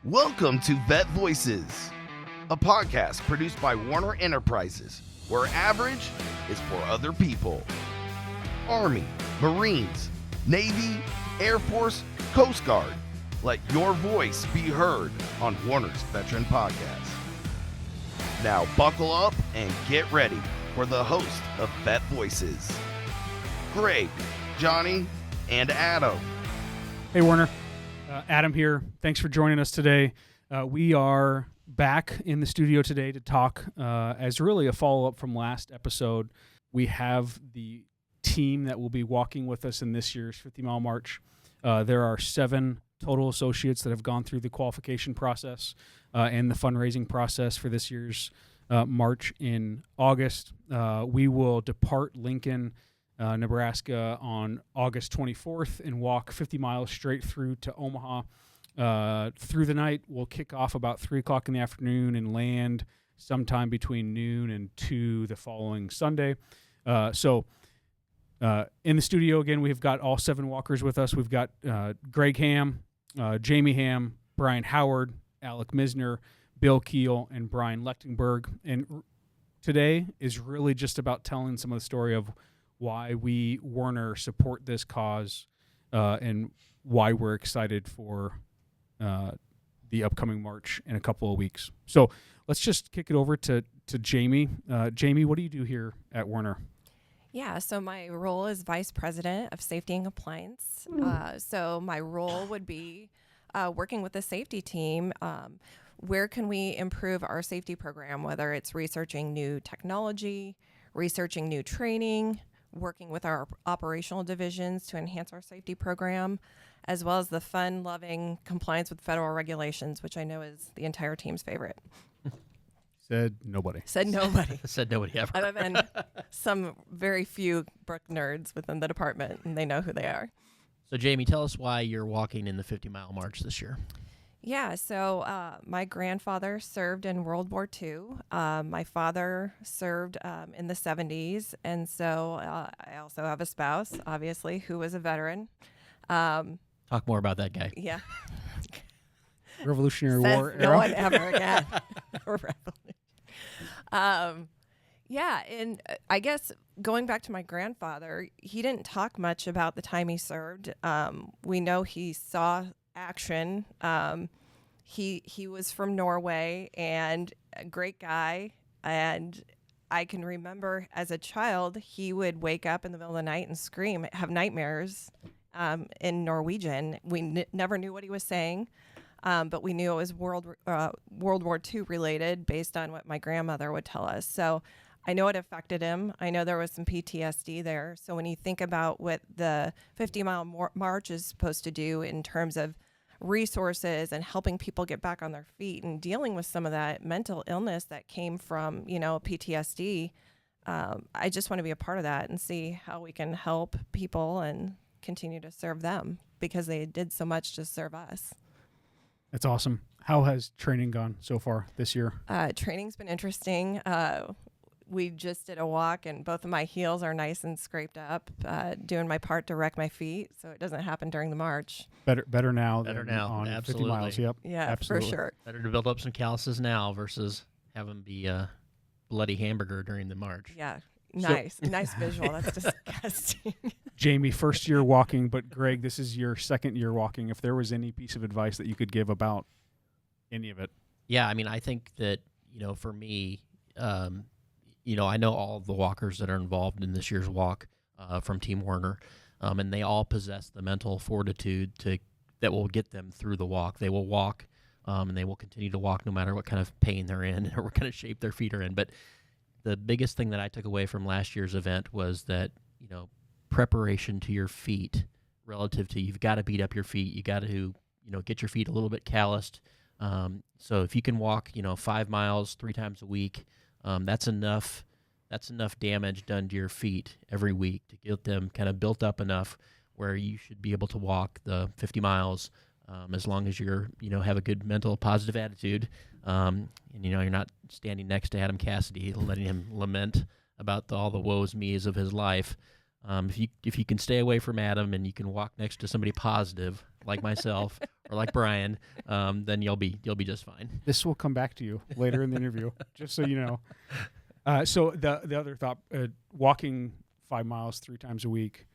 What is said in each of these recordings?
Welcome to Vet Voices, a podcast produced by Werner Enterprises, where average is for other people. Army, Marines, Navy, Air Force, Coast Guard. Let your voice be heard on Werner's Veteran Podcast. Now buckle up and get ready for the host of Vet Voices, Greg, Johnny, and Adam. Hey, Werner. Adam here. Thanks for joining us today. We are back in the studio today to talk as really a follow-up from last episode. We have the team that will be walking with us in this year's 50-mile march. There are 7 total associates that have gone through the qualification process and the fundraising process for this year's march in August. We will depart Lincoln, Nebraska on August 24th and walk 50 miles straight through to Omaha. Through the night, we'll kick off about 3 o'clock in the afternoon and land sometime between noon and 2 the following Sunday. So in the studio, again, we've got all 7 walkers with us. We've got Greg Ham, Jamie Ham, Brian Howard, Alec Misner, Bill Keel, and Brian Lechtenberg. And today is really just about telling some of the story of why we, Werner, support this cause and why we're excited for the upcoming march in a couple of weeks. So let's just kick it over to Jamie. Jamie, what do you do here at Werner? Yeah, so my role is Vice President of Safety and Compliance. So my role would be working with the safety team. Where can we improve our safety program, whether it's researching new technology, researching new training, working with our operational divisions to enhance our safety program, as well as the fun-loving compliance with federal regulations, which I know is the entire team's favorite. Said nobody. Said nobody. Said nobody ever. Other than some very few Brook nerds within the department, and they know who they are. So, Jamie, tell us why you're walking in the 50-mile march this year. Yeah, so my grandfather served in World War II. My father served in the 70s, and so I also have a spouse, obviously, who was a veteran. Talk more about that guy. Yeah. Revolutionary Says War no era. one ever again. Yeah, and I guess going back to my grandfather, he didn't talk much about the time he served. We know he saw action. He was from Norway and a great guy. And I can remember as a child, he would wake up in the middle of the night and scream, have nightmares in Norwegian. We never knew what he was saying. But we knew it was World War II related based on what my grandmother would tell us. So I know it affected him. I know there was some PTSD there. So when you think about what the 50-mile march is supposed to do in terms of resources and helping people get back on their feet and dealing with some of that mental illness that came from, PTSD, I just want to be a part of that and see how we can help people and continue to serve them because they did so much to serve us. That's awesome. How has training gone so far this year? Training's been interesting. We just did a walk, and both of my heels are nice and scraped up, doing my part to wreck my feet so it doesn't happen during the march. Better now Better than now, on absolutely. 50 miles. Yep. Yeah, absolutely. for sure. Better to build up some calluses now versus have them be a bloody hamburger during the march. Yeah, nice. Nice visual. That's disgusting. Jamie, first year walking, but Greg, this is your second year walking. If there was any piece of advice that you could give about any of it. Yeah, I mean, I think that, for me, I know all the walkers that are involved in this year's walk from Team Werner, and they all possess the mental fortitude that will get them through the walk. They will walk, and they will continue to walk no matter what kind of pain they're in or what kind of shape their feet are in. But the biggest thing that I took away from last year's event was that, preparation to your feet relative to you've got to beat up your feet. You got to, get your feet a little bit calloused. So if you can walk, 5 miles 3 times a week, that's enough damage done to your feet every week to get them kind of built up enough where you should be able to walk the 50 miles as long as you're, have a good mental positive attitude. And, you're not standing next to Adam Cassidy letting him lament about all the woes me's of his life. If you can stay away from Adam and you can walk next to somebody positive like myself or like Brian, then you'll be just fine. This will come back to you later in the interview, just so you know. So the other thought, walking 5 miles 3 times a week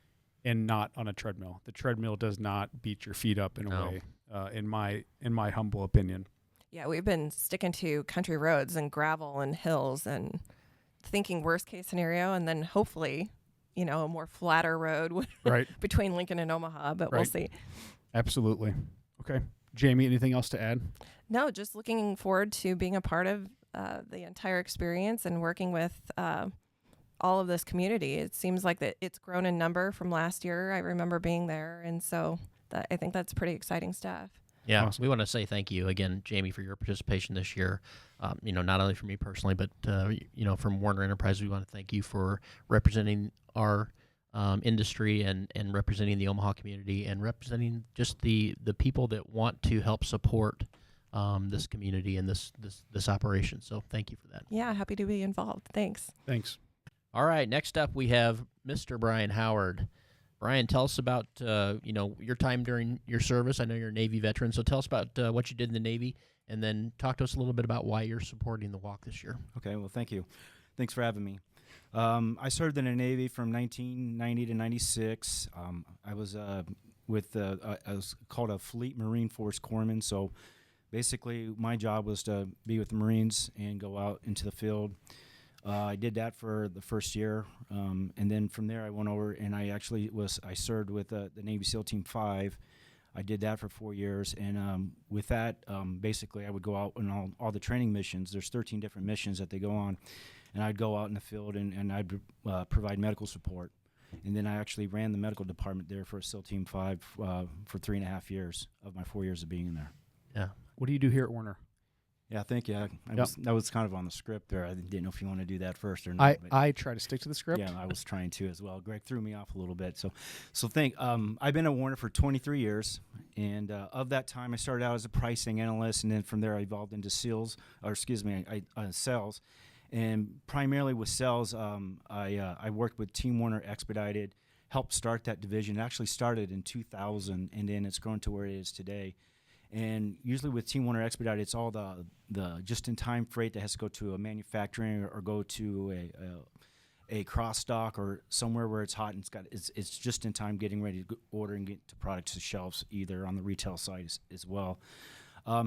and not on a treadmill. The treadmill does not beat your feet up in a way, in my humble opinion. Yeah, we've been sticking to country roads and gravel and hills and thinking worst case scenario, and then hopefully, a more flatter road Right. between Lincoln and Omaha, but we'll see. Absolutely. Okay. Jamie, anything else to add? No, just looking forward to being a part of the entire experience and working with all of this community. It seems like that it's grown in number from last year. I remember being there, and so I think that's pretty exciting stuff. Yeah, Awesome. we want to say thank you again, Jamie, for your participation this year. Not only for me personally, but from Werner Enterprises, we want to thank you for representing our industry and representing the Omaha community and representing just the people that want to help support this community and this operation. So thank you for that. Yeah, happy to be involved. Thanks. Thanks. All right, next up we have Mr. Brian Howard. Brian, tell us about your time during your service. I know you're a Navy veteran, so tell us about what you did in the Navy, and then talk to us a little bit about why you're supporting the walk this year. Okay, well, thank you. Thanks for having me. I served in the Navy from 1990 to 96. I was I was called a Fleet Marine Force Corpsman, so basically my job was to be with the Marines and go out into the field. I did that for the first year, and then from there I went over and I served with the Navy SEAL Team 5. I did that for 4 years, and with that, basically I would go out on all the training missions. There's 13 different missions that they go on, and I'd go out in the field and I'd provide medical support. And then I actually ran the medical department there for SEAL Team 5 for 3.5 years of my 4 years of being in there. Yeah. What do you do here at Werner? Yeah, thank you. That was kind of on the script there. I didn't know if you want to do that first or not. I try to stick to the script. Yeah, I was trying to as well. Greg threw me off a little bit. So I've been at Werner for 23 years, and of that time, I started out as a pricing analyst, and then from there, I evolved into sales. And primarily with sales, I worked with Team Werner Expedited, helped start that division. It actually started in 2000, and then it's grown to where it is today. And usually with Team Werner Expedited, it's all the just-in-time freight that has to go to a manufacturing or go to a cross dock or somewhere where it's hot and it's just in time getting ready to order and get to products to shelves, either on the retail side as well.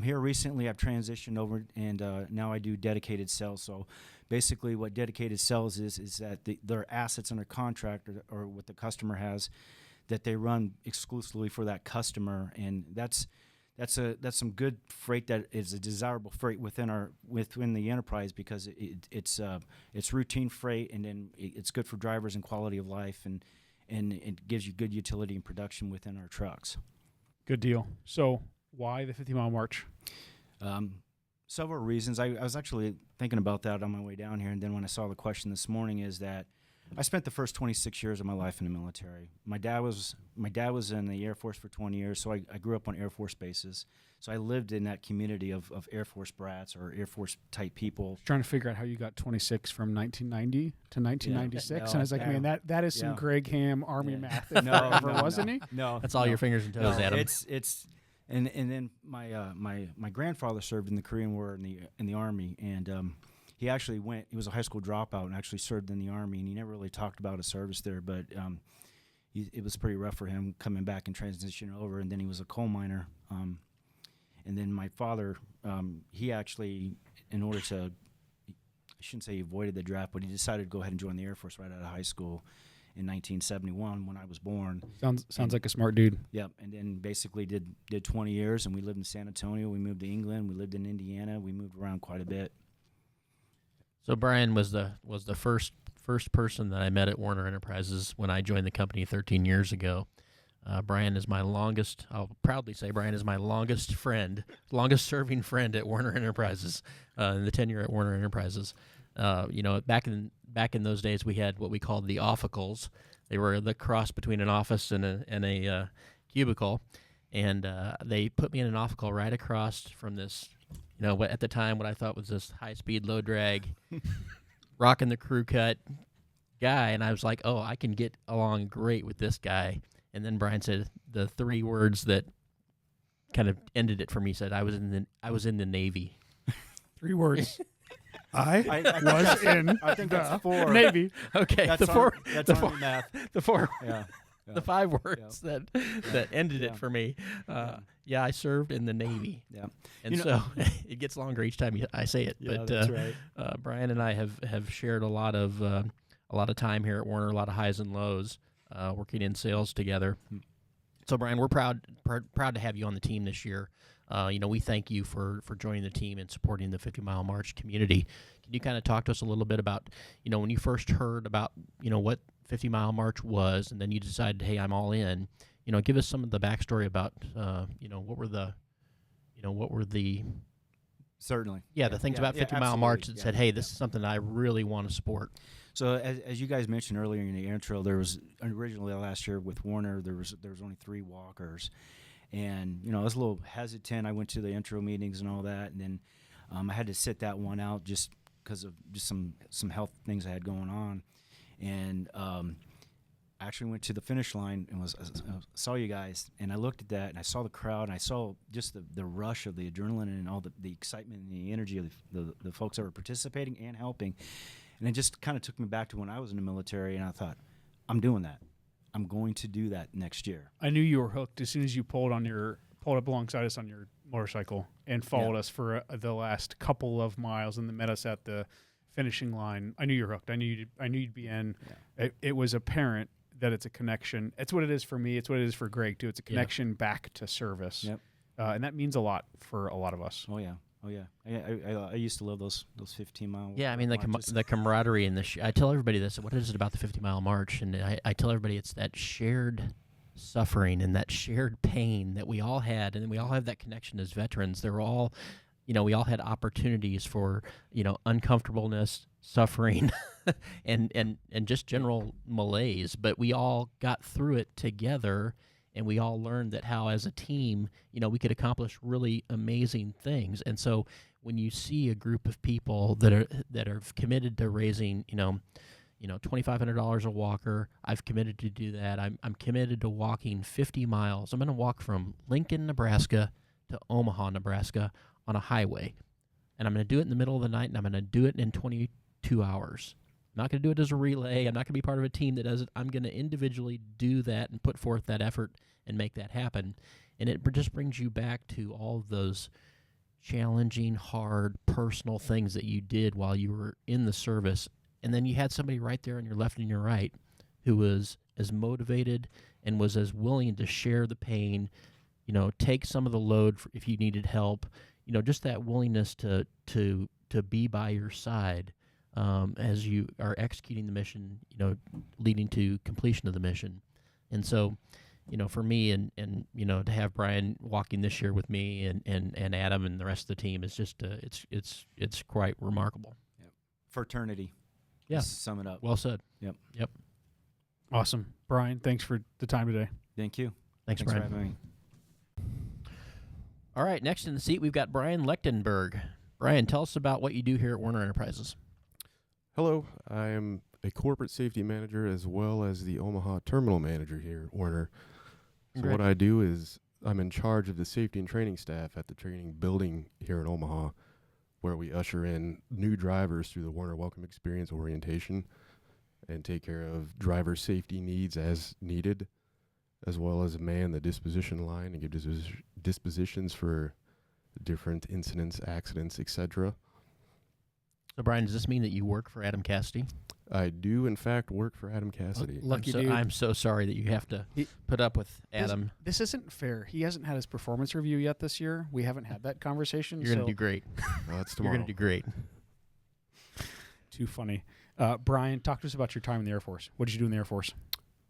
Here recently, I've transitioned over and now I do dedicated sales. So basically, what dedicated sales is that their assets under contract or what the customer has that they run exclusively for that customer, and that's some good freight that is a desirable freight within the enterprise because it's routine freight, and then it's good for drivers and quality of life, and it gives you good utility and production within our trucks. Good deal. So why the 50-mile march? Several reasons. I was actually thinking about that on my way down here, and then when I saw the question this morning is that I spent the first 26 years of my life in the military. My dad was in the Air Force for 20 years, so I grew up on Air Force bases. So I lived in that community of Air Force brats or Air Force type people. Trying to figure out how you got 26 from 1990 to 1996, Yeah. and I was like, man, that is some Yeah. Greg Ham Army math, if No, ever, no, wasn't he? No, That's all your fingers and toes, Adam. And then my grandfather served in the Korean War in the Army, and he actually he was a high school dropout and actually served in the Army, and he never really talked about his service there, but it was pretty rough for him coming back and transitioning over, and then he was a coal miner. And then my father, he actually, in order to, I shouldn't say he avoided the draft, but he decided to go ahead and join the Air Force right out of high school in 1971 when I was born. Sounds like a smart dude. Yep, and then basically did 20 years, and we lived in San Antonio. We moved to England. We lived in Indiana. We moved around quite a bit. So Brian was the first person that I met at Werner Enterprises when I joined the company 13 years ago. Brian is my longest. I'll proudly say Brian is my longest serving friend at Werner Enterprises in the tenure at Werner Enterprises. Back in those days, we had what we called the officles. They were the cross between an office and a cubicle, and they put me in an officle right across from this. What at the time what I thought was this high-speed, low-drag, rocking the crew cut guy, and I was like, oh, I can get along great with this guy. And then Brian said the three words that kind of ended it for me. He said I was in the Navy. 3 words. I think was in I think the that's 4. Navy. Okay, That's the four, That's the Army four, math. the 4, Yeah. the 5 words that ended Yeah. it for me. Yeah. Yeah, I served in the Navy, Yeah. and You know- so it gets longer each time I say it. Yeah, but that's right. Brian and I have shared a lot of time here at Werner, a lot of highs and lows, working in sales together. So Brian, we're proud to have you on the team this year. We thank you for joining the team and supporting the 50 Mile March community. Can you kind of talk to us a little bit about, when you first heard about, what 50 Mile March was, and then you decided, hey, I'm all in. Give us some of the backstory about, what were the Certainly. the things about 50 Mile March that absolutely. said, hey, this is something I really want to support. So as you guys mentioned earlier in the intro, there was originally last year with Werner, there was only 3 walkers. And, I was a little hesitant. I went to the intro meetings and all that, and then I had to sit that one out just because of just some health things I had going on. And I actually went to the finish line and saw you guys, and I looked at that, and I saw the crowd, and I saw just the rush of the adrenaline and all the excitement and the energy of the folks that were participating and helping. And it just kind of took me back to when I was in the military, and I thought, I'm doing that. I'm going to do that next year. I knew you were hooked as soon as you pulled up alongside us on your motorcycle and followed us for the last couple of miles and then met us at the finishing line. I knew you were hooked. I knew you'd be in. Yeah. It was apparent that it's a connection. It's what it is for me. It's what it is for Greg too. It's a connection back to service. Yep. And that means a lot for a lot of us. Oh yeah. I used to love those 15-mile. Yeah, I mean the camaraderie and I tell everybody this. What is it about the 50 Mile March? And I tell everybody it's that shared suffering and that shared pain that we all had, and we all have that connection as veterans. They're all, we all had opportunities for uncomfortableness, suffering, and just general malaise. But we all got through it together. And we all learned that how, as a team, we could accomplish really amazing things. And so, when you see a group of people that are committed to raising, $2,500 a walker, I've committed to do that. I'm committed to walking 50 miles. I'm going to walk from Lincoln, Nebraska, to Omaha, Nebraska, on a highway, and I'm going to do it in the middle of the night, and I'm going to do it in 22 hours. I'm not going to do it as a relay. I'm not going to be part of a team that does it. I'm going to individually do that and put forth that effort and make that happen. And it just brings you back to all of those challenging, hard, personal things that you did while you were in the service. And then you had somebody right there on your left and your right who was as motivated and was as willing to share the pain, take some of the load if you needed help, just that willingness to be by your side. As you are executing the mission, leading to completion of the mission. And so, for me and to have Brian walking this year with me and Adam and the rest of the team is just, it's quite remarkable. Yep. Fraternity. Yeah. Let's sum it up. Well said. Yep. Awesome. Brian, thanks for the time today. Thank you. Thanks for Brian. having me. All right. Next in the seat, we've got Brian Lechtenberg. Brian, tell us about what you do here at Werner Enterprises. Hello, I am a corporate safety manager as well as the Omaha terminal manager here at Werner. So what I do is I'm in charge of the safety and training staff at the training building here in Omaha, where we usher in new drivers through the Werner Welcome Experience orientation and take care of driver safety needs as needed, as well as man the disposition line and give dispositions for different incidents, accidents, etc. So, Brian, does this mean that you work for Adam Cassidy? I do, in fact, work for Adam Cassidy. Lucky dude. I'm so sorry that you have to put up with Adam. This isn't fair. He hasn't had his performance review yet this year. We haven't had that conversation. You're going to do great. Well, that's You're tomorrow. going to do great. Too funny. Brian, talk to us about your time in the Air Force. What did you do in the Air Force?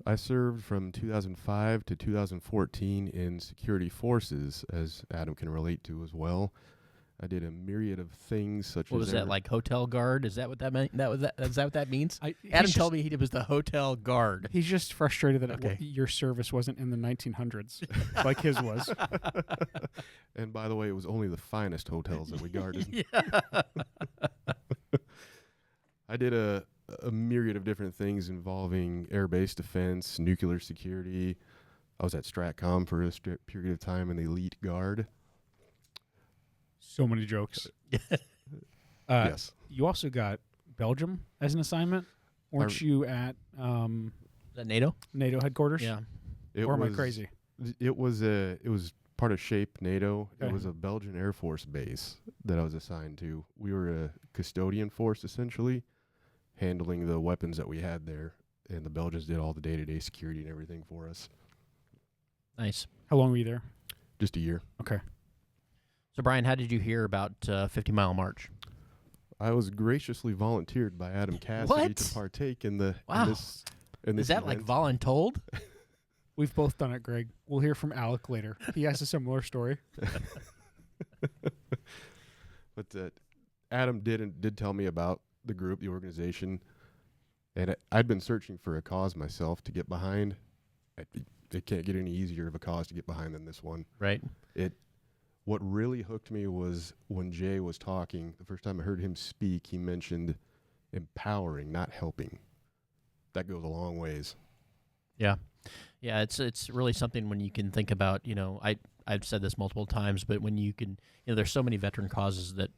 I served from 2005 to 2014 in security forces, as Adam can relate to as well. I did a myriad of things such What as was that, like hotel guard? Is that what that meant? Is that what that means? Adam told me he was the hotel guard. He's just frustrated that Okay. your service wasn't in the 1900s like his was. And by the way, it was only the finest hotels that we guarded. Yeah. I did a myriad of different things involving air base defense, nuclear security, I was at Stratcom for a period of time in the elite guard. So many jokes. Yes. You also got Belgium as an assignment. Weren't you at Is that NATO? NATO headquarters? Yeah. Or am I crazy? It was part of SHAPE NATO. Okay. It was a Belgian Air Force base that I was assigned to. We were a custodian force, essentially, handling the weapons that we had there. And the Belgians did all the day-to-day security and everything for us. Nice. How long were you there? Just a year. Okay. So, Brian, how did you hear about 50 Mile March? I was graciously volunteered by Adam Cassidy What? to partake in the Wow. in this Is that like event. voluntold? We've both done it, Greg. We'll hear from Alec later. He has a similar story. But Adam did tell me about the group, the organization, and I'd been searching for a cause myself to get behind. It can't get any easier of a cause to get behind than this one. Right. What really hooked me was when Jay was talking. The first time I heard him speak, he mentioned empowering, not helping. That goes a long ways. Yeah. Yeah, it's really something when you can think about, I've said this multiple times, but when you can, there's so many veteran causes that,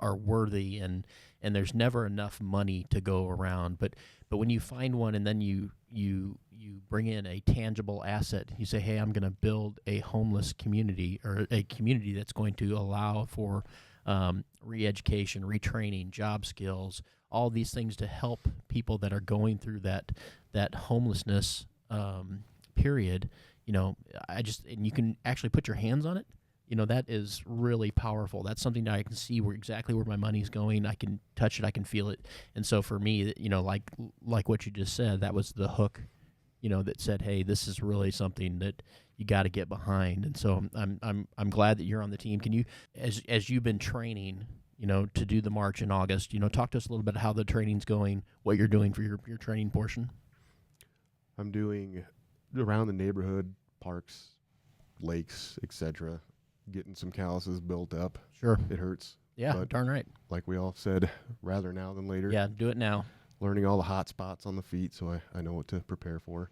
are worthy and there's never enough money to go around. But when you find one and then you bring in a tangible asset, you say, hey, I'm going to build a homeless community or a community that's going to allow for re-education, retraining, job skills, all these things to help people that are going through that homelessness period. And you can actually put your hands on it. That is really powerful. That's something that I can see exactly where my money's going. I can touch it. I can feel it. And so for me, like what you just said, that was the hook, that said, hey, this is really something that you got to get behind. And so I'm glad that you're on the team. Can you, as you've been training, to do the march in August, talk to us a little bit how the training's going, what you're doing for your training portion. I'm doing around the neighborhood, parks, lakes, etc., getting some calluses built up. Sure. It hurts. Yeah, but darn right. like we all said, rather now than later. Yeah, do it now. Learning all the hot spots on the feet so I know what to prepare for.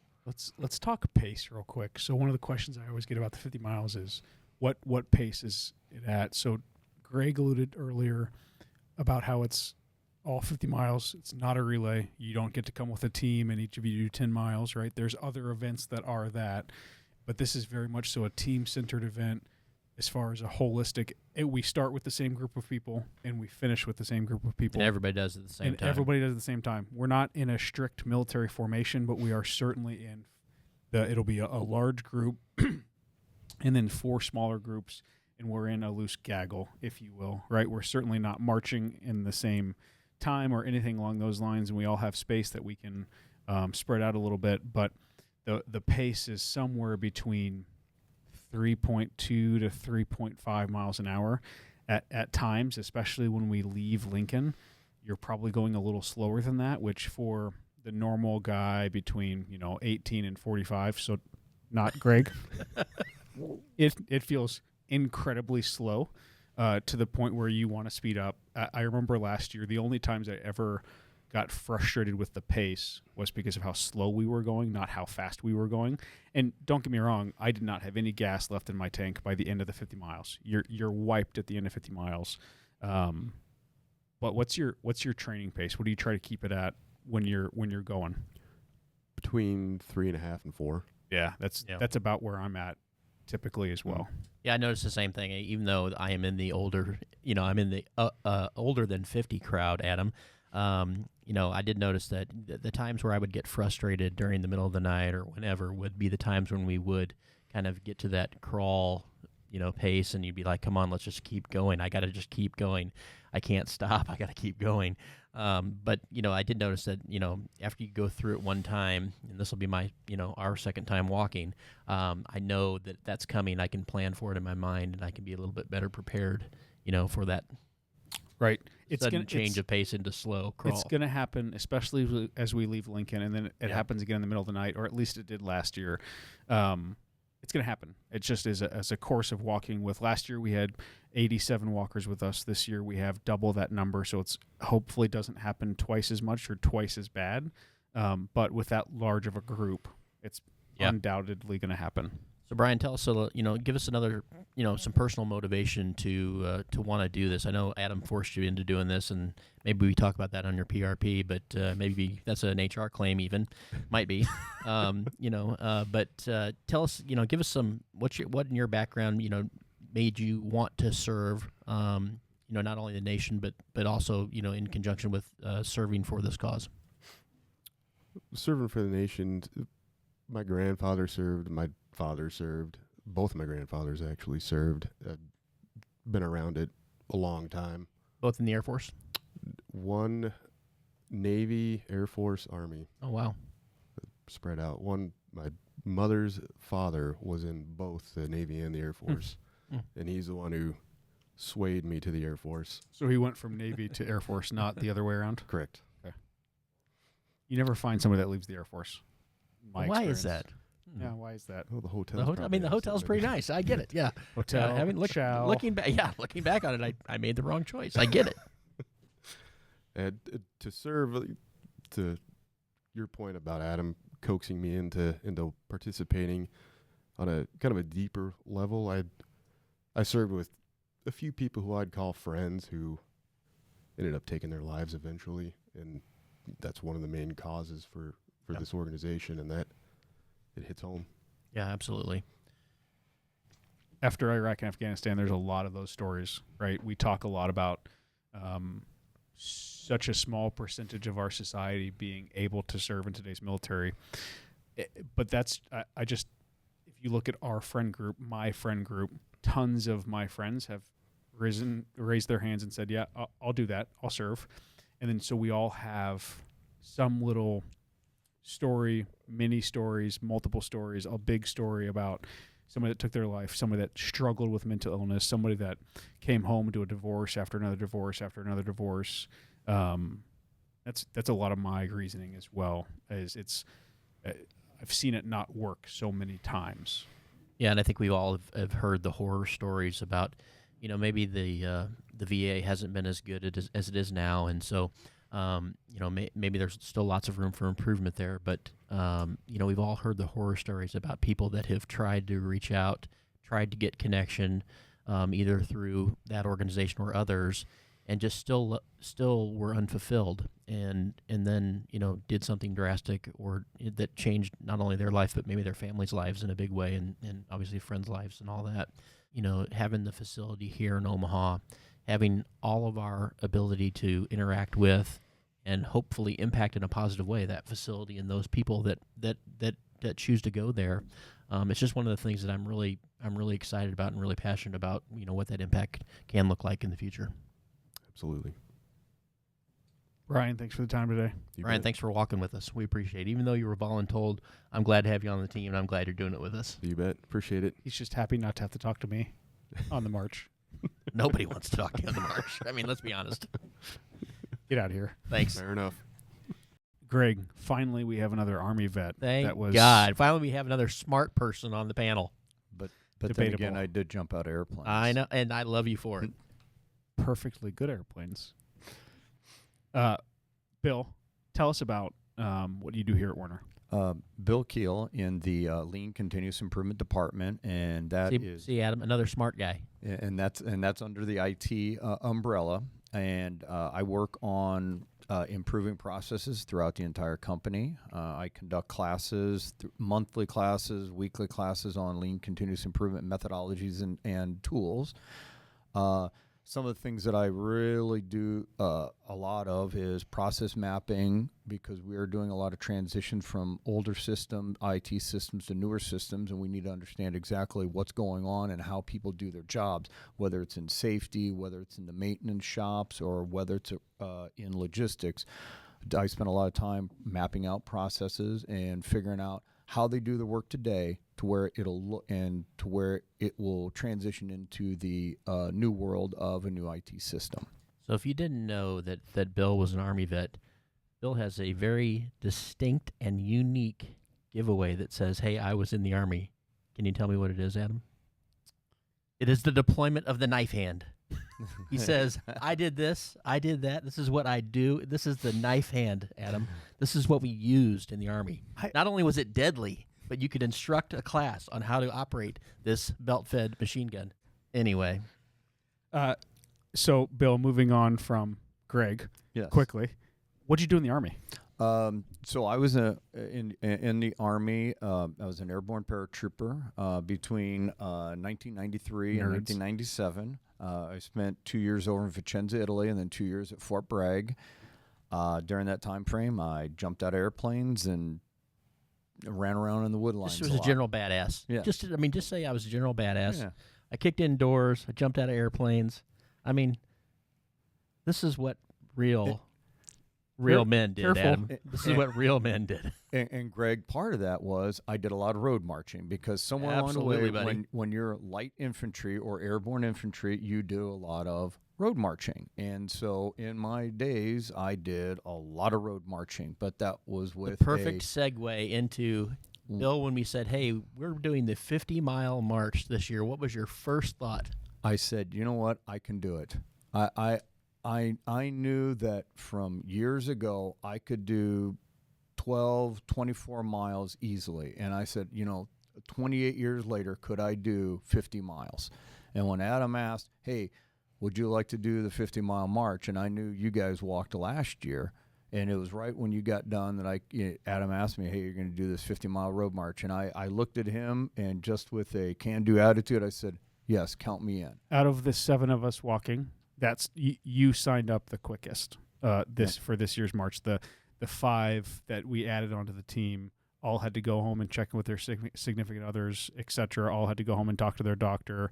Let's talk pace real quick. So one of the questions I always get about the 50 miles is what pace is it at? So Greg alluded earlier about how it's all 50 miles. It's not a relay. You don't get to come with a team and each of you do 10 miles, right? There's other events that are that, but this is very much so a team-centered event as far as a holistic. We start with the same group of people and we finish with the same group of people. And everybody does it at the same time. Everybody does it at the same time. We're not in a strict military formation, but we are certainly in it'll be a large group and then 4 smaller groups, and we're in a loose gaggle, if you will, right? We're certainly not marching in the same time or anything along those lines, and we all have space that we can spread out a little bit, but the pace is somewhere between 3.2 to 3.5 miles an hour at times, especially when we leave Lincoln. You're probably going a little slower than that, which for the normal guy between 18 and 45, so not Greg, it feels incredibly slow to the point where you want to speed up. I remember last year, the only times I ever got frustrated with the pace was because of how slow we were going, not how fast we were going. And don't get me wrong, I did not have any gas left in my tank by the end of the 50 miles. You're wiped at the end of 50 miles. But what's your training pace? What do you try to keep it at when you're going? Between 3.5 and 4. Yeah, that's about where I'm at typically as well. Yeah, I noticed the same thing. Even though I am in the older, I'm in the older than 50 crowd, Adam. I did notice that the times where I would get frustrated during the middle of the night or whenever would be the times when we would kind of get to that crawl, pace, and you'd be like, come on, let's just keep going. I got to just keep going. I can't stop. I got to keep going. But I did notice that, after you go through it one time, and this will be my, our second time walking, I know that that's coming. I can plan for it in my mind, and I can be a little bit better prepared, for that. Right. Sudden change of pace into slow crawl. It's going to happen, especially as we leave Lincoln, and then it happens again in the middle of the night, or at least it did last year. It's going to happen. It just is as a course of walking. With last year, we had 87 walkers with us. This year, we have double that number, so it's hopefully doesn't happen twice as much or twice as bad. But with that large of a group, it's Yeah. undoubtedly going to happen. So Brian, tell us give us another, some personal motivation to want to do this. I know Adam forced you into doing this, and maybe we talk about that on your PRP, but maybe that's an HR claim even, might be. But tell us, give us some what in your background, made you want to serve, not only the nation but also in conjunction with serving for this cause. Serving for the nation. My grandfather served. My father served. Both of my grandfathers actually served. Been around it a long time. Both in the Air Force? One Navy, Air Force, Army. Oh, wow. Spread out. My mother's father was in both the Navy and the Air Force, and he's the one who swayed me to the Air Force. So he went from Navy to Air Force, not the other way around? Correct. Okay. You never find somebody that leaves the Air Force. Why is that? Yeah, why is that? Oh, the hotel. The hotel's pretty nice. I get it. Yeah. Hotel. Looking back on it, I made the wrong choice. I get it. And to serve, to your point about Adam coaxing me into participating on a kind of a deeper level, I served with a few people who I'd call friends who ended up taking their lives eventually, and that's one of the main causes for this organization, and that it hits home. Yeah, absolutely. After Iraq and Afghanistan, there's a lot of those stories, right? We talk a lot about such a small percentage of our society being able to serve in today's military. But that's, if you look at our friend group, my friend group, tons of my friends have raised their hands and said, yeah, I'll do that. I'll serve. And then so we all have some little story, many stories, multiple stories, a big story about somebody that took their life, somebody that struggled with mental illness, somebody that came home to a divorce after another divorce after another divorce. That's a lot of my reasoning as well. I've seen it not work so many times. Yeah, and I think we all have heard the horror stories about, maybe the VA hasn't been as good as it is now, and so maybe there's still lots of room for improvement there. But we've all heard the horror stories about people that have tried to reach out, tried to get connection, either through that organization or others, and just still were unfulfilled, and then did something drastic or that changed not only their life but maybe their family's lives in a big way, and obviously friends' lives and all that. Having the facility here in Omaha, having all of our ability to interact with and hopefully impact in a positive way that facility and those people that choose to go there. It's just one of the things that I'm really excited about and really passionate about, what that impact can look like in the future. Absolutely. Brian, thanks for the time today. Brian, thanks for walking with us. We appreciate it. Even though you were voluntold, I'm glad to have you on the team, and I'm glad you're doing it with us. You bet. Appreciate it. He's just happy not to have to talk to me on the march. Nobody wants to talk to you on the march. I mean, let's be honest. Get out of here. Thanks. Fair enough. Greg, finally we have another Army vet. Thank God. Finally we have another smart person on the panel. But then Debatable. again, I did jump out of airplanes. I know, and I love you for it. Perfectly good airplanes. Bill, tell us about what you do here at Werner. Bill Keel in the Lean Continuous Improvement Department, and that is see Adam, another smart guy. and that's under the IT umbrella. And I work on improving processes throughout the entire company. I conduct classes, monthly classes, weekly classes on lean continuous improvement methodologies and tools. Some of the things that I really do a lot of is process mapping, because we are doing a lot of transition from older IT systems to newer systems, and we need to understand exactly what's going on and how people do their jobs, whether it's in safety, whether it's in the maintenance shops, or whether it's in logistics. I spend a lot of time mapping out processes and figuring out how they do the work today to where it'll look and to where it will transition into the new world of a new IT system. So if you didn't know that Bill was an Army vet, Bill has a very distinct and unique giveaway that says, "Hey, I was in the Army." Can you tell me what it is, Adam? It is the deployment of the knife hand. He says, "I did this, I did that. This is what I do. This is the knife hand, Adam. This is what we used in the Army. Not only was it deadly, but you could instruct a class on how to operate this belt-fed machine gun. Anyway, So, Bill, moving on from Greg, Yes. quickly, what'd you do in the Army? So I was in the Army. I was an airborne paratrooper between 1993 and Nerds. 1997. I spent 2 years over in Vicenza, Italy, and then 2 years at Fort Bragg. During that time frame, I jumped out of airplanes and ran around in the woodlines. this was a lot. general badass. Yeah. Just say I was a general badass. Yeah. I kicked indoors. I jumped out of airplanes. I mean, this is what real men did, careful. Adam. This is what real men did. And Greg, part of that was I did a lot of road marching because somewhere along the Absolutely, way, buddy. when you're light infantry or airborne infantry, you do a lot of road marching. And so in my days, I did a lot of road marching, but that was with The perfect segue into Bill when we said, "Hey, we're doing the 50-mile march this year." What was your first thought? I said, you know what, I can do it. I knew that from years ago I could do 12, 24 miles easily. And I said, 28 years later, could I do 50 miles? And when Adam asked, hey, would you like to do the 50-mile march? And I knew you guys walked last year. And it was right when you got done that Adam asked me, hey, you're going to do this 50-mile road march. And I looked at him, and just with a can-do attitude, I said, yes, count me in. Out of the 7 of us walking, that's you signed up the quickest. For this year's march, the 5 that we added onto the team all had to go home and check in with their significant others, etc. All had to go home and talk to their doctor.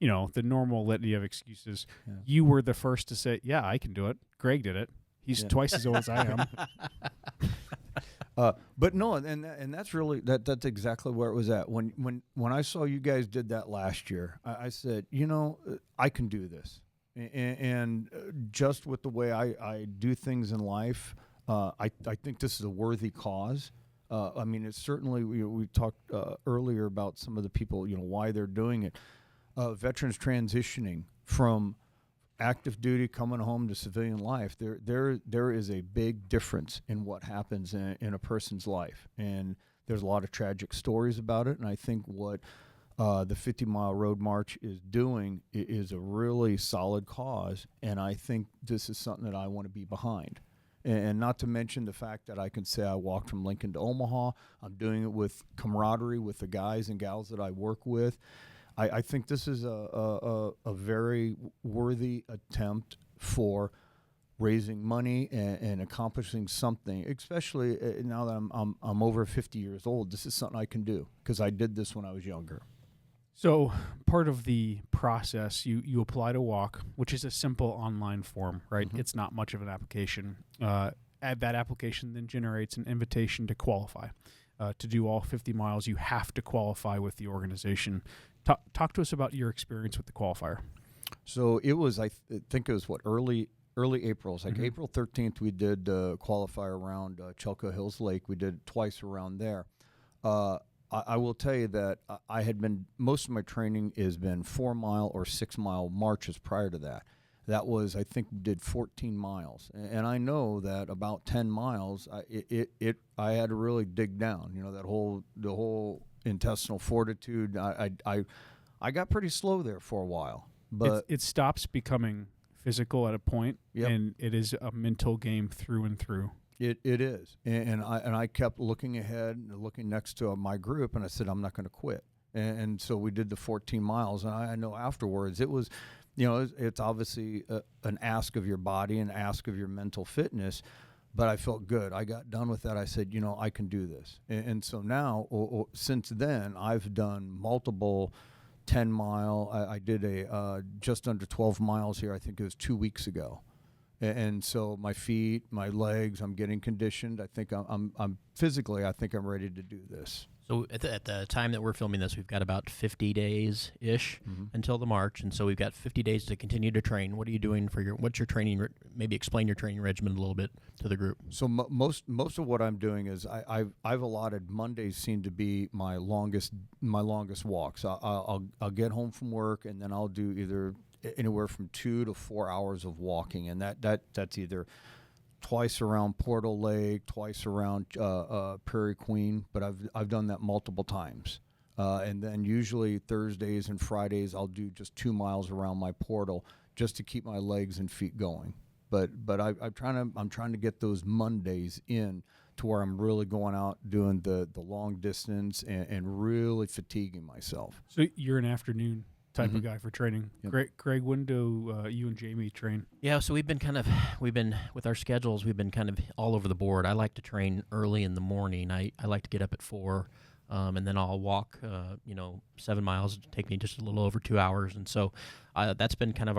The normal litany of excuses. Yeah. You were the first to say, "Yeah, I can do it." Greg did it. He's Yeah. twice as old as I am. But no, and that's really that's exactly where it was at. When I saw you guys did that last year, I said, I can do this. And just with the way I do things in life, I think this is a worthy cause. It's certainly we talked earlier about some of the people, why they're doing it. Veterans transitioning from active duty coming home to civilian life, there is a big difference in what happens in a person's life, and there's a lot of tragic stories about it. And I think what the 50-mile road march is doing is a really solid cause, and I think this is something that I want to be behind. And not to mention the fact that I can say I walked from Lincoln to Omaha. I'm doing it with camaraderie with the guys and gals that I work with. I think this is a very worthy attempt for raising money and accomplishing something, especially now that I'm over 50 years old. This is something I can do because I did this when I was younger. So part of the process, you apply to walk, which is a simple online form, right? Mhm. It's not much of an application. That application then generates an invitation to qualify. To do all 50 miles, you have to qualify with the organization. Talk to us about your experience with the qualifier. So it was, I think it was early April. It's like Mhm. April 13th. We did qualifier around Chelco Hills Lake. We did it twice around there. I will tell you that I had been, most of my training has been 4-mile or 6-mile marches prior to that. That was, I think, we did 14 miles. And I know that about 10 miles, I had to really dig down. The whole intestinal fortitude. I got pretty slow there for a while. But It stops becoming physical at a point, Yep. and it is a mental game through and through. It is, and I kept looking ahead and looking next to my group, and I said I'm not going to quit. And so we did the 14 miles, and I know afterwards it was, it's obviously an ask of your body and ask of your mental fitness, but I felt good. I got done with that. I said, I can do this, and so now since then I've done multiple 10-mile. I did a just under 12 miles here. I think it was 2 weeks ago. And so my feet, my legs, I'm getting conditioned. I think I'm physically, I think I'm ready to do this. So at the time that we're filming this, we've got about 50 days-ish until the march, and so we've got 50 days to continue to train. What are you doing what's your training, maybe explain your training regimen a little bit to the group. So most of what I'm doing is I've allotted Mondays seem to be my longest walks. I'll get home from work, and then I'll do either anywhere from 2 to 4 hours of walking, and that's either twice around Portal Lake, twice around Prairie Queen, but I've done that multiple times. And then usually Thursdays and Fridays I'll do just 2 miles around my portal just to keep my legs and feet going. But I'm trying to get those Mondays in to where I'm really going out doing the long distance and really fatiguing myself. So you're an afternoon type of guy for training. Yep. Greg, when do you and Jamie train? Yeah, so we've been with our schedules, we've been kind of all over the board. I like to train early in the morning. I like to get up at 4, and then I'll walk, 7 miles. It'll take me just a little over 2 hours, and so that's been kind of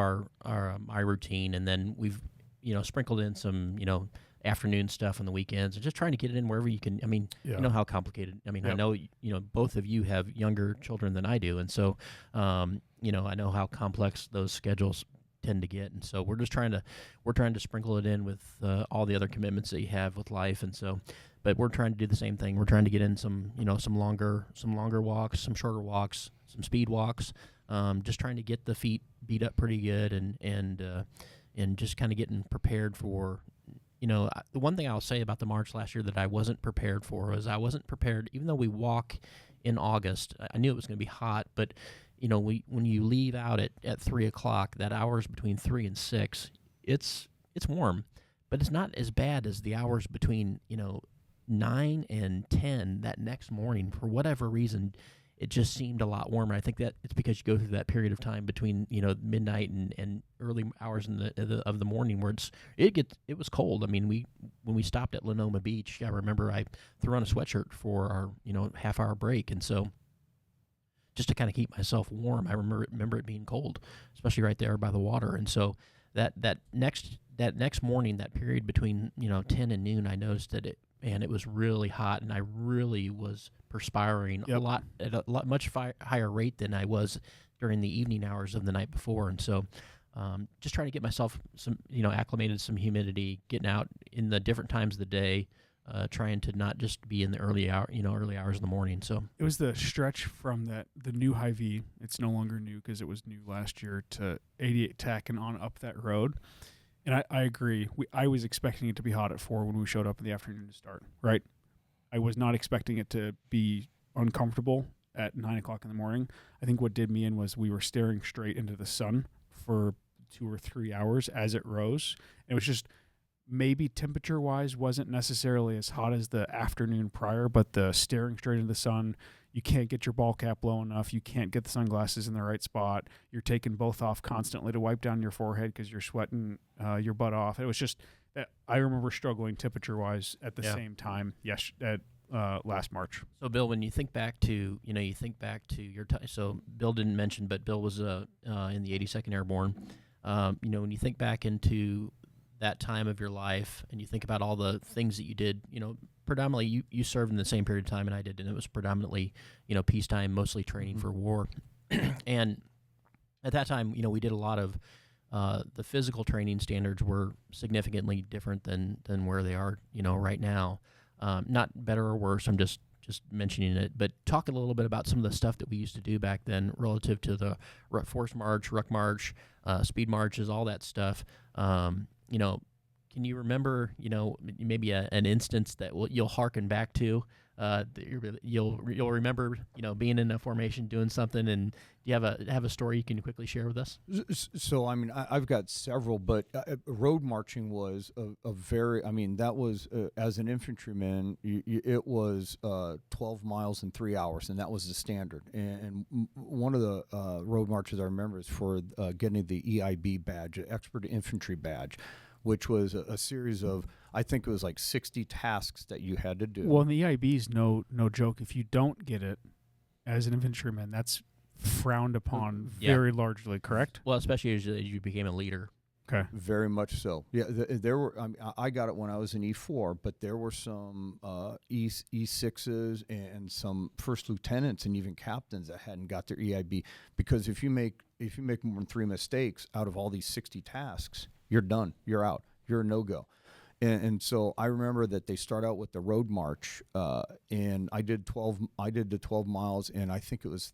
my routine. And then we've, sprinkled in some, afternoon stuff on the weekends, and just trying to get it in wherever you can. I mean, you know how complicated. I mean, I know both of you have younger children than I do, and so I know how complex those schedules tend to get, and so we're trying to sprinkle it in with all the other commitments that you have with life, and so. But we're trying to do the same thing. We're trying to get in some longer walks, some shorter walks, some speed walks. Just trying to get the feet beat up pretty good, and just kind of getting prepared for. The one thing I'll say about the March last year that I wasn't prepared for was I wasn't prepared, even though we walk in August, I knew it was going to be hot, but, when you leave out at 3 o'clock, that hours between 3 and 6, it's warm, but it's not as bad as the hours between, 9 and 10 that next morning. For whatever reason, it just seemed a lot warmer. I think that it's because you go through that period of time between midnight and early hours of the morning where it was cold. I mean, when we stopped at Lenoma Beach, I remember I threw on a sweatshirt for our half-hour break, and so just to kind of keep myself warm. I remember it being cold, especially right there by the water, and so that next morning, that period between 10 and noon, I noticed that it was really hot, and I really was perspiring at a much higher rate than I was during the evening hours of the night before. And so just trying to get myself some, acclimated to some humidity, getting out in the different times of the day, trying to not just be in the early hours of the morning. So it was the stretch from the new Hy-Vee. It's no longer new because it was new last year, to 88 Tech and on up that road. And I agree. I was expecting it to be hot at 4 when we showed up in the afternoon to start, right? I was not expecting it to be uncomfortable at 9 o'clock in the morning. I think what did me in was we were staring straight into the sun for 2 or 3 hours as it rose. It was just maybe temperature-wise wasn't necessarily as hot as the afternoon prior, but the staring straight into the sun, you can't get your ball cap low enough. You can't get the sunglasses in the right spot. You're taking both off constantly to wipe down your forehead because you're sweating your butt off. It was just that I remember struggling temperature-wise at the same time. Yes, at last March. So, Bill, when you think back to your time. So, Bill didn't mention, but Bill was in the 82nd Airborne. When you think back into that time of your life, and you think about all the things that you did, predominantly you served in the same period of time and I did, and it was predominantly, peacetime, mostly training for war. And at that time, we did a lot of the physical training standards were significantly different than where they are, right now. Not better or worse. I'm just mentioning it, but talk a little bit about some of the stuff that we used to do back then relative to the force march, ruck march, speed marches, all that stuff. Can you remember, maybe an instance that you'll hearken back to? You'll remember, being in a formation doing something, and do you have a story you can quickly share with us? So, I mean, I've got several, but road marching was a very, that was, as an infantryman, it was 12 miles in 3 hours, and that was the standard. And one of the road marches I remember is for getting the EIB badge, Expert Infantry Badge, which was a series of, I think it was like 60 tasks that you had to do. Well, and the EIB is no joke. If you don't get it as an infantryman, that's frowned upon very largely, correct? Well, especially as you became a leader. Okay. Very much so. Yeah, there were. I got it when I was in E4, but there were some E6s and some first lieutenants and even captains that hadn't got their EIB, because if you make more than 3 mistakes out of all these 60 tasks, you're done. You're out. You're a no-go. And so I remember that they start out with the road march, and I did the 12 miles, and I think it was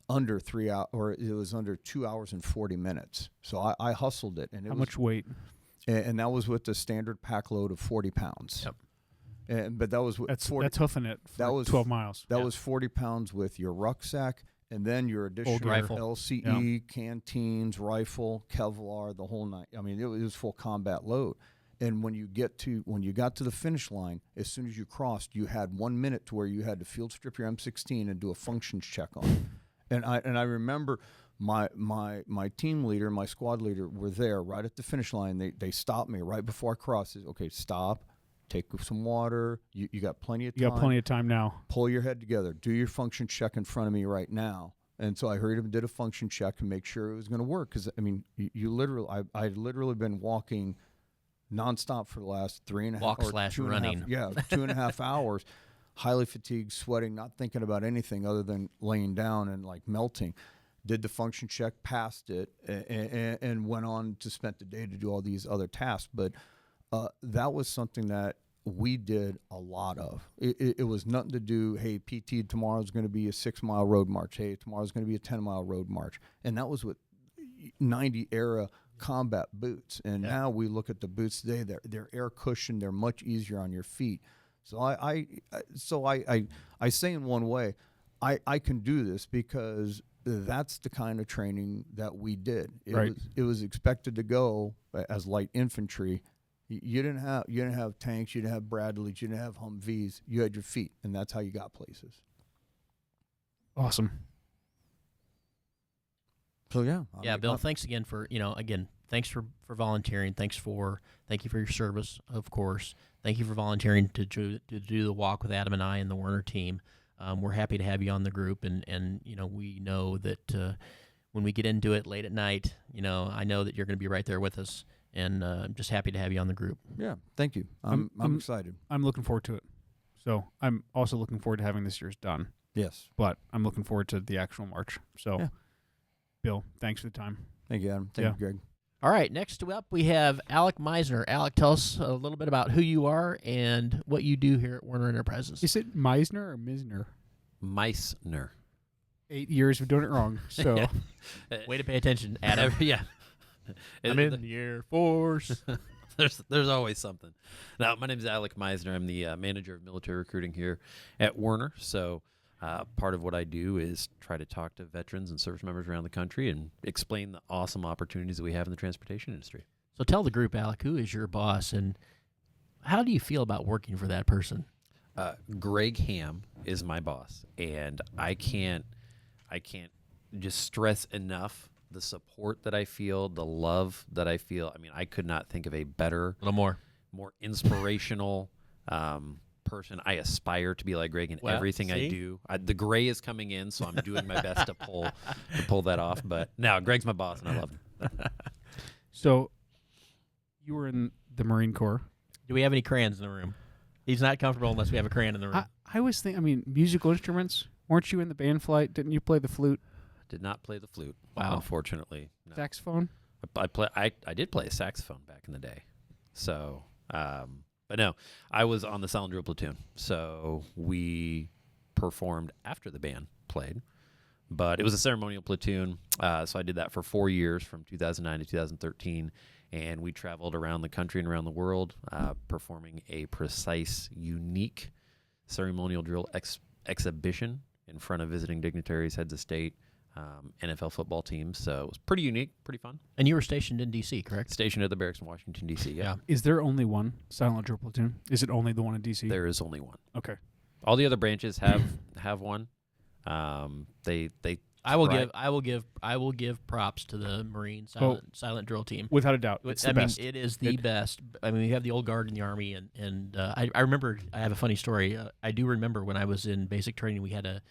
under 3 hours, or it was under 2 hours and 40 minutes. So I hustled it. And How much weight? and that was with the standard pack load of 40 pounds. Yep. But that was with That's 40, that's hoofing it. For that was 12 miles. That was 40 pounds with your rucksack, and then your additional rifle. LCE, canteens, rifle, Kevlar, the whole night. I mean, it was full combat load. And when you got to the finish line, as soon as you crossed, you had 1 minute to where you had to field strip your M16 and do a functions check on it. And I remember my team leader, my squad leader were there right at the finish line. They stopped me right before I crossed. They said, okay, stop, take some water. You got plenty of time. You got plenty of time now. Pull your head together. Do your function check in front of me right now. And so I hurried up and did a function check and make sure it was going to work. Because, I mean, I'd literally been walking nonstop for the last 3.5 Walk or slash 2.5 running. Yeah, 2.5 hours, highly fatigued, sweating, not thinking about anything other than laying down and like melting. Did the function check, passed it, and went on to spend the day to do all these other tasks. But that was something that we did a lot of. It was nothing to do, hey, PT, tomorrow's going to be a 6-mile road march. Hey, tomorrow's going to be a 10-mile road march. And that was with 90 era combat boots. And now we look at the boots today, they're air cushioned, they're much easier on your feet. So I say in one way, I can do this because that's the kind of training that we did. It was expected to go as light infantry. You didn't have tanks, you didn't have Bradleys, you didn't have Humvees. You had your feet, and that's how you got places. Awesome. So Yeah, Bill, thanks again for, thanks for volunteering. Thank you for your service, of course. Thank you for volunteering to do the walk with Adam and I and the Werner team. We're happy to have you on the group, and we know that when we get into it late at night, I know that you're going to be right there with us, and I'm just happy to have you on the group. Yeah, thank you. I'm excited. I'm looking forward to it. So I'm also looking forward to having this year's done. Yes. But I'm looking forward to the actual march. So, Yeah. Bill, thanks for the time. Thank you, Adam. Thank you, Greg. All right, next up we have Alec Meisner. Alec, tell us a little bit about who you are and what you do here at Werner Enterprises. Is it Meisner or Misner? Meissner. 8 years of doing it wrong. So, Way to pay attention, Adam. Yeah. I'm in the Air Force. There's always something. Now, my name is Alec Meisner. I'm the manager of military recruiting here at Werner. So part of what I do is try to talk to veterans and service members around the country and explain the awesome opportunities that we have in the transportation industry. So tell the group, Alec, who is your boss, and how do you feel about working for that person? Greg Ham is my boss, and I can't just stress enough the support that I feel, the love that I feel. I mean, I could not think of a better, A little more. more inspirational person. I aspire to be like Greg in everything I do. The gray is coming in, so I'm doing my best to pull that off. But no, Greg's my boss, and I love him. so you were in the Marine Corps. Do we have any crayons in the room? He's not comfortable unless we have a crayon in the room. I was thinking, musical instruments. Weren't you in the band flight? Didn't you play the flute? Did not play the flute, Wow. unfortunately. No. Saxophone? I did play a saxophone back in the day. So, but no, I was on the silent drill platoon. So we performed after the band played, but it was a ceremonial platoon. So I did that for 4 years from 2009 to 2013. And we traveled around the country and around the world performing a precise, unique ceremonial drill exhibition in front of visiting dignitaries, heads of state, NFL football teams. So it was pretty unique, pretty fun. And you were stationed in D.C., correct? Stationed at the barracks in Washington, D.C., yeah. Is there only one silent drill platoon? Is it only the one in D.C.? There is only one. Okay. All the other branches have one. They I will give props to the Marine silent drill team. Without a doubt. It's the best. It is the best. I mean, we have the old guard in the Army, and I remember, I have a funny story. I do remember when I was in basic training, we had a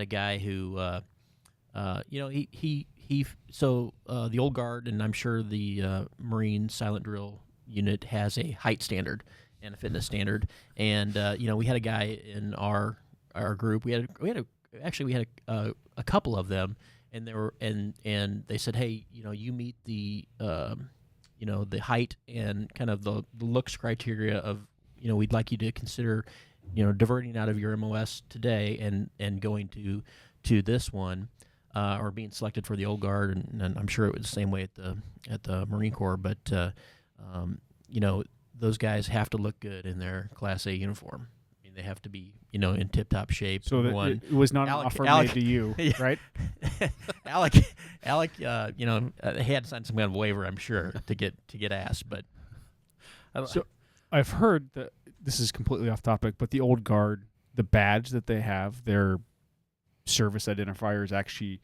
guy who, the old guard, and I'm sure the Marine silent drill unit has a height standard and a fitness standard. And, we had a guy in our group. We had a couple of them, and they were and they said, hey, you meet the the height and kind of the looks criteria of, we'd like you to consider diverting out of your MOS today and going to this one, or being selected for the old guard, and I'm sure it was the same way at the Marine Corps. But those guys have to look good in their Class A uniform. I mean, they have to be, in tip-top shape. So that one. it was not an Alec- offer Alec- made to you, Yeah. right? Alec, he had to sign some kind of waiver, I'm sure, to get asked. But So I've heard that this is completely off topic, but the old guard, the badge that they have, their service identifier is actually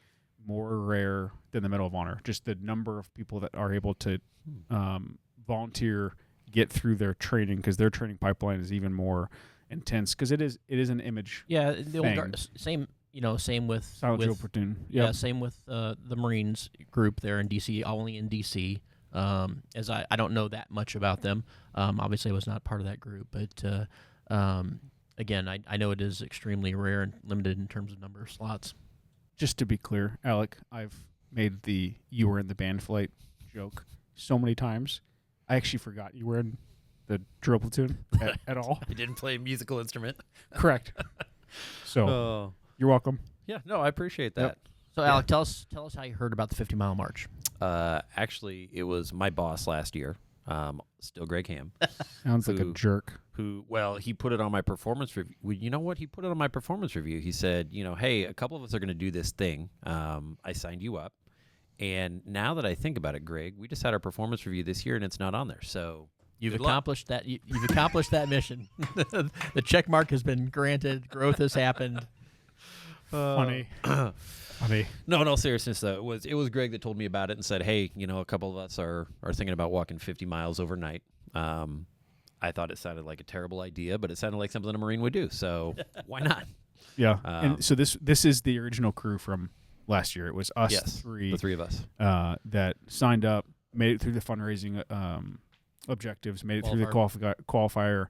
more rare than the Medal of Honor. Just the number of people that are able to volunteer, get through their training, because their training pipeline is even more intense, because it is an image. yeah, the old thing. guard, same with Silent drill platoon. Yeah, Yep. same with the Marines group there in D.C., only in D.C. As I don't know that much about them. Obviously, I was not part of that group. But, again, I know it is extremely rare and limited in terms of number of slots. Just to be clear, Alec, I've made the "you were in the band flight" joke so many times. I actually forgot you were in the drill platoon at all. I didn't play a musical instrument. Correct. So Oh. you're welcome. Yeah, no, I appreciate that. So, Alec, tell us how you heard about the 50-mile march. Actually, it was my boss last year, still Greg Ham, Sounds like a Who- jerk. he put it on my performance review. Well, you know what? He put it on my performance review. He said, hey, a couple of us are going to do this thing. I signed you up. And now that I think about it, Greg, we just had our performance review this year, and it's not on there. So You've good luck. accomplished that. You've accomplished that mission. The check mark has been granted. Growth has happened. Funny. Funny. No seriousness though. It was Greg that told me about it and said, hey, a couple of us are thinking about walking 50 miles overnight. I thought it sounded like a terrible idea, but it sounded like something a Marine would do. So why not? Yeah. Um, And so this is the original crew from last year. It was us Yes, three the three of us. that signed up, made it through the fundraising objectives, made it through the qualifier,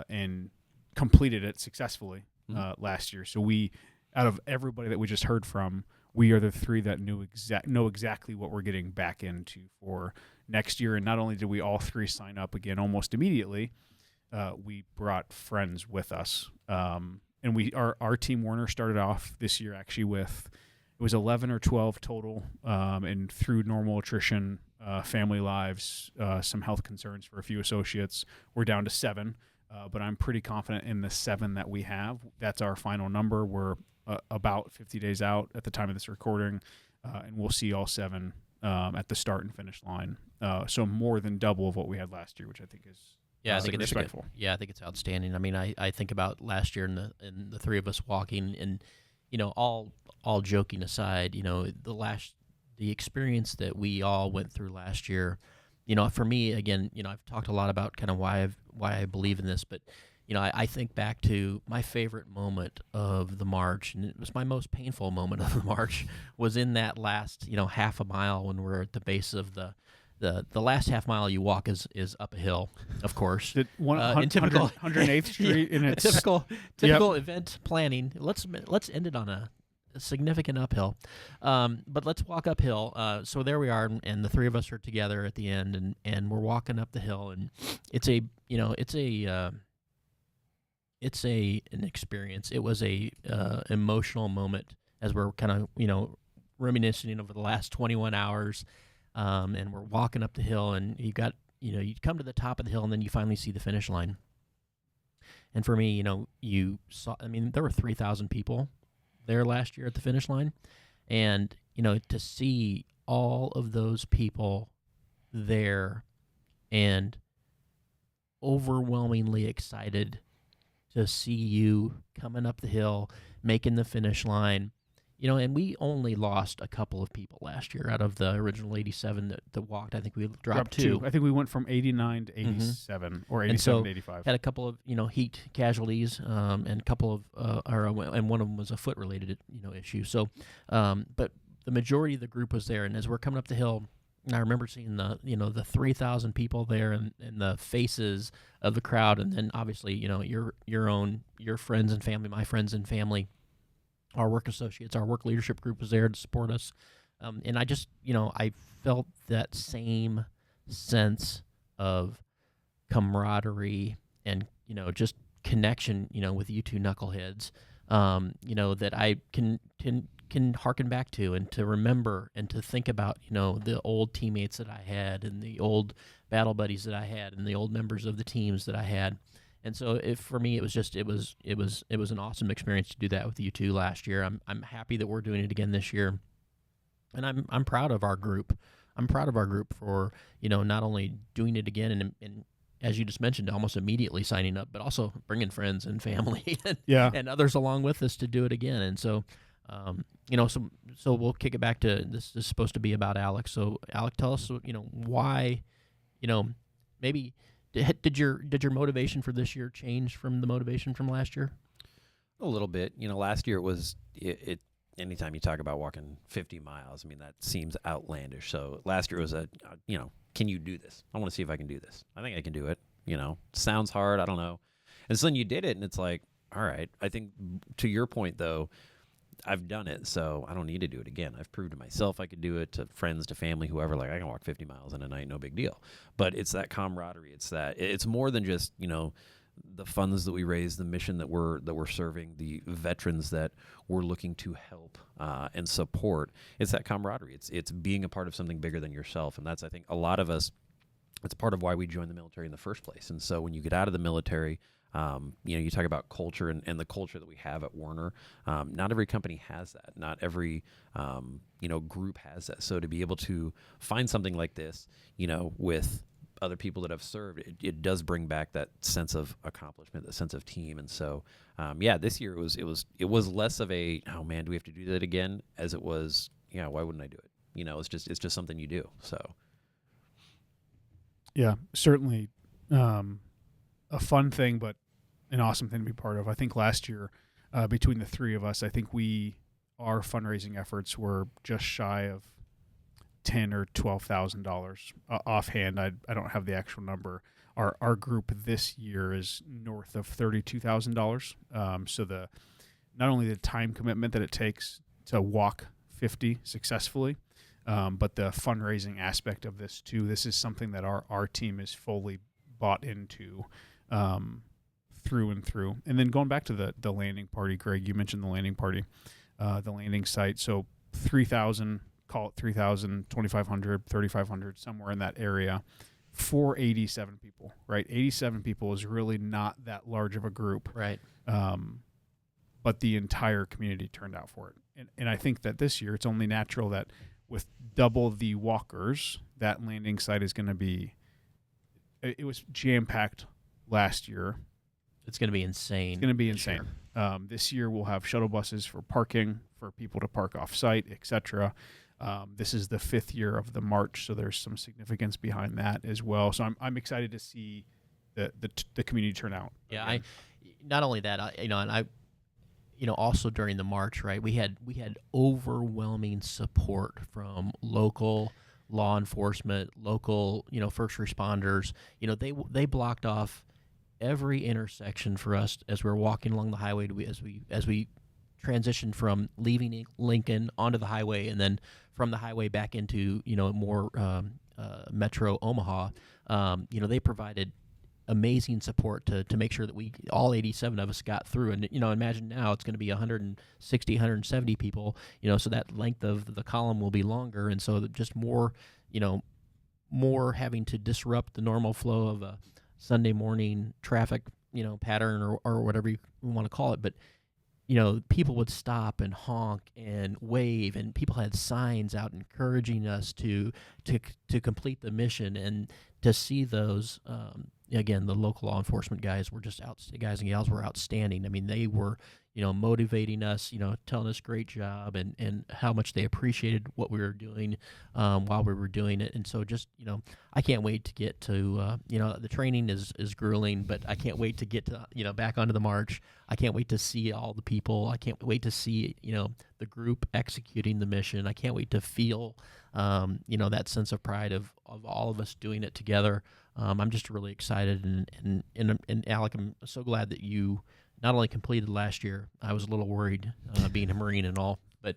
and completed it successfully last year. So we, out of everybody that we just heard from, we are the three that know exactly what we're getting back into for next year. And not only did we all three sign up again almost immediately, we brought friends with us. And our team Werner started off this year actually with, it was 11 or 12 total, and through normal attrition, family lives, some health concerns for a few associates, we're down to 7. But I'm pretty confident in the 7 that we have. That's our final number. We're about 50 days out at the time of this recording, and we'll see all 7 at the start and finish line. So more than double of what we had last year, which I think is Yeah, I think it's respectful. Yeah, I think it's outstanding. I mean, I think about last year and the three of us walking, and all joking aside, the experience that we all went through last year. For me, again, I've talked a lot about kind of why I believe in this, but I think back to my favorite moment of the march, and it was my most painful moment of the march, was in that last half a mile when we're at the base of the last half mile you walk is up a hill, of course. In typical 108th Street in its typical event planning. Let's end it on a significant uphill, but let's walk uphill. So there we are, and the three of us are together at the end, and we're walking up the hill, and it's an experience. It was a emotional moment as we're kind of reminiscing over the last 21 hours. And we're walking up the hill, and you come to the top of the hill, and then you finally see the finish line. And for me, you saw, there were 3,000 people there last year at the finish line. And, to see all of those people there and overwhelmingly excited to see you coming up the hill, making the finish line. And we only lost a couple of people last year out of the original 87 that walked. I think we dropped 2. I think we went from 89 to 87 or 87 to 85. Had a couple of heat casualties, and a couple of and one of them was a foot related issue. So, but the majority of the group was there. And as we're coming up the hill, I remember seeing the 3,000 people there and the faces of the crowd, and then obviously your friends and family, my friends and family. Our work associates, our work leadership group was there to support us. And I just, I felt that same sense of camaraderie and, just connection, with you two knuckleheads, that I can can harken back to and to remember and to think about, the old teammates that I had and the old battle buddies that I had and the old members of the teams that I had. And so for me, it was an awesome experience to do that with you two last year. I'm happy that we're doing it again this year. And I'm proud of our group. I'm proud of our group for, not only doing it again and as you just mentioned, almost immediately signing up, but also bringing friends and family and others along with us to do it again. And so, so we'll kick it back to this is supposed to be about Alex. So Alex, tell us, why, maybe did your motivation for this year change from the motivation from last year? A little bit. Last year it was it anytime you talk about walking 50 miles, I mean, that seems outlandish. So last year was can you do this? I want to see if I can do this. I think I can do it. Sounds hard. I don't know. And so then you did it, and it's like, all right. I think to your point, though, I've done it, so I don't need to do it again. I've proved to myself I could do it, to friends, to family, whoever. Like, I can walk 50 miles in a night, no big deal. But it's that camaraderie. It's more than just, the funds that we raise, the mission that we're serving, the veterans that we're looking to help and support. It's that camaraderie. It's being a part of something bigger than yourself, and that's, I think, a lot of us. It's part of why we joined the military in the first place. And so when you get out of the military, you talk about culture and the culture that we have at Werner. Not every company has that. Not every group has that. So to be able to find something like this, with other people that have served, it does bring back that sense of accomplishment, the sense of team. And so, this year it was less of a, oh man, do we have to do that again? As it was, why wouldn't I do it? It's just something you do. So, yeah, certainly a fun thing, but an awesome thing to be part of. I think last year, between the three of us, I think our fundraising efforts were just shy of $10,000 or $12,000 offhand. I don't have the actual number. Our group this year is north of $32,000. So not only the time commitment that it takes to walk 50 successfully, but the fundraising aspect of this too. This is something that our team is fully bought into through and through. And then going back to the landing party, Greg, you mentioned the landing party, the landing site. So 3,000. Call it 3,000, 2,500, 3,500, somewhere in that area for 87 people, right? 87 people is really not that large of a group. Right. But the entire community turned out for it. And I think that this year it's only natural that with double the walkers, that landing site is going to be, it was jam-packed last year. It's going to be insane. It's going to be insane. Sure. This year we'll have shuttle buses for parking, for people to park off-site, etc. This is the 5th year of the march, so there's some significance behind that as well. So I'm excited to see the community turn out. Yeah, not only that, also during the march, right? We had overwhelming support from local law enforcement, local first responders. They blocked off every intersection for us as we were walking along the highway. As we transitioned from leaving Lincoln onto the highway and then from the highway back into more metro Omaha, they provided amazing support to make sure that all 87 of us got through. And imagine now it's going to be 160, 170 people. So that length of the column will be longer, and so just more having to disrupt the normal flow of a Sunday morning traffic pattern or whatever you want to call it, but. People would stop and honk and wave, and people had signs out encouraging us to complete the mission, and to see those. Again, the local law enforcement guys were guys and gals were outstanding. I mean, they were, motivating us, telling us great job and how much they appreciated what we were doing while we were doing it. And so just, I can't wait to get to, the training is grueling, but I can't wait to get to, back onto the march. I can't wait to see all the people. I can't wait to see, the group executing the mission. I can't wait to feel, that sense of pride of all of us doing it together. I'm just really excited, and Alec, I'm so glad that you not only completed last year. I was a little worried being a Marine and all, but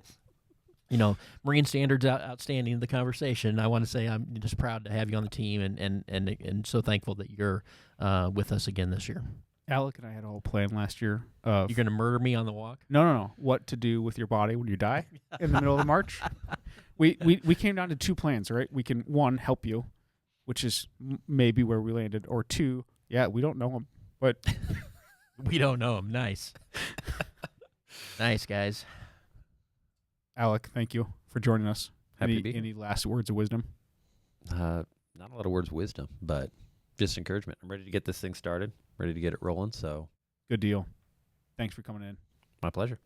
Marine standards outstanding in the conversation. I want to say I'm just proud to have you on the team, and so thankful that you're with us again this year. Alec and I had a whole plan last year of You're gonna murder me on the walk? no, what to do with your body when you die in the middle of the march. We came down to 2 plans, right? We can, 1, help you, which is maybe where we landed, or 2, yeah, we don't know him, but We don't know him. Nice. Nice, guys. Alec, thank you for joining us. Happy to be here. Any last words of wisdom? Not a lot of words of wisdom, but just encouragement. I'm ready to get this thing started, ready to get it rolling. So Good deal. Thanks for coming in. my pleasure.